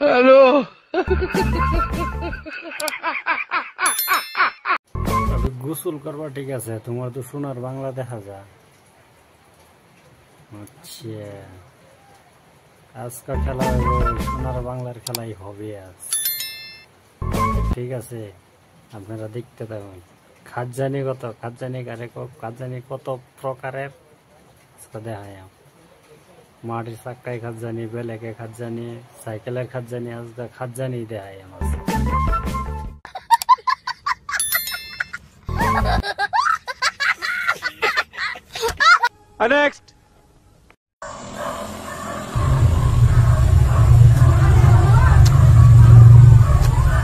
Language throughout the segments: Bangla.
হ্যালো গোসল করবা ঠিক আছে, তোমার তো সোনার বাংলা দেখা যায়। আচ্ছা, আজকাল খেলা সোনার বাংলার খেলাই হবে আজ। ঠিক আছে, আপনারা দেখতে থাকুন। খাজানি কত, খাজানি কারে, খাজানি কত প্রকারের দেখায়। মাটির চাক্কায় খাজানি, বেলেকে খাজানি, সাইকেলের খাজানি, আজকে খাজানি দেখায় আমার। নেক্সট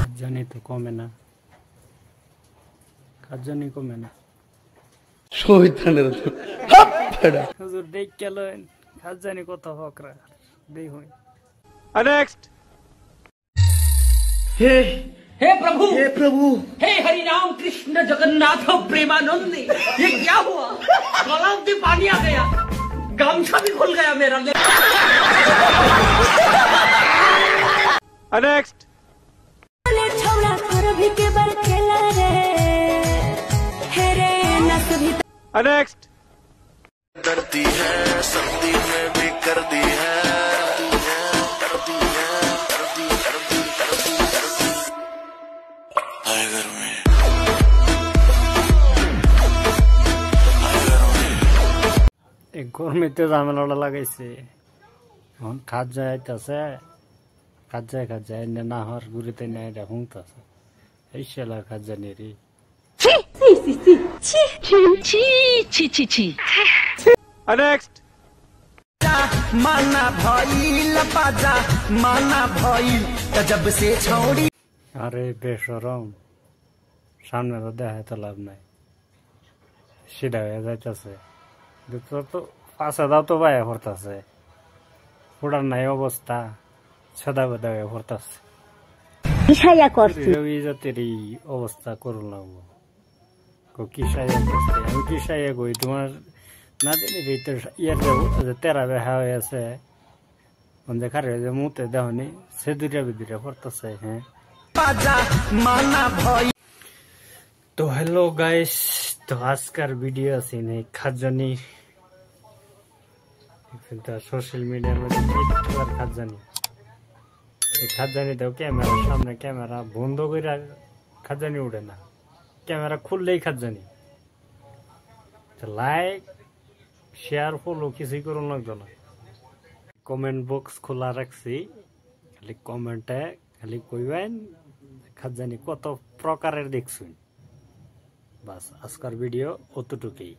খাজানি তো কমে না, খাজানি কমে না। হুজুর দেখ গেলেন খাজানি কত ফকরা দেই হই। নেক্সট हे प्रभु, हे प्रभु, हे हरि राम कृष्ण जगन्नाथ प्रेमानंद, ये क्या हुआ? गला में पानी आ गया, गामछा भी खुल गया मेरा। नेक्स्ट नेक्स्ट डरती है सर्दी में भी कर दी है, গরমেতে ঝামেলাটা লাগাইছে। এখন খাদ যায় আইতাছে, খাদ যায় না হওয়ার ঘুরিতে না এটা হুংতাছে। এই শালা খাদ জানি রে। নেক্সট माना भइल पाजा, माना भइल जब से छोड़ी। আরে বেশরম, সামনে তো দেখা তো লাভ নাই, সিধা হয়ে যাইতেছে। তো পাশে দাও তো ভাই পড়তেছে, ফুটার নাই অবস্থা, সাদা বেদা হয়ে পড়তেছে। জাতির এই অবস্থা করুন লাগবো। কিসাইয়া করছে, আমি কিসাইয়া কই তোমার না দিলে ইয়ার তেরা বেহা হয়ে আছে, খারে যে মুতে দেহনি সে দুইটা বিদুরা পড়তেছে। হ্যাঁ তো হ্যালো গাইস, তো আজকের ভিডিও আছে নেই খাজানি সোশ্যাল মিডিয়ার মধ্যে খাজানি। এই খাজানি দেও ক্যামেরার সামনে ক্যামেরা বন্ধ করে খাজানি উঠে না, ক্যামেরা খুললেই খাজানি। লাইক শেয়ার ফলো কিছুই করুন লাগতো না। কমেন্ট বক্স খোলা রাখছি, খালি কমেন্টে খালি কইবেন খাজানি কত প্রকারের দেখছুন। বাস আজকের ভিডিও অতটুকুই।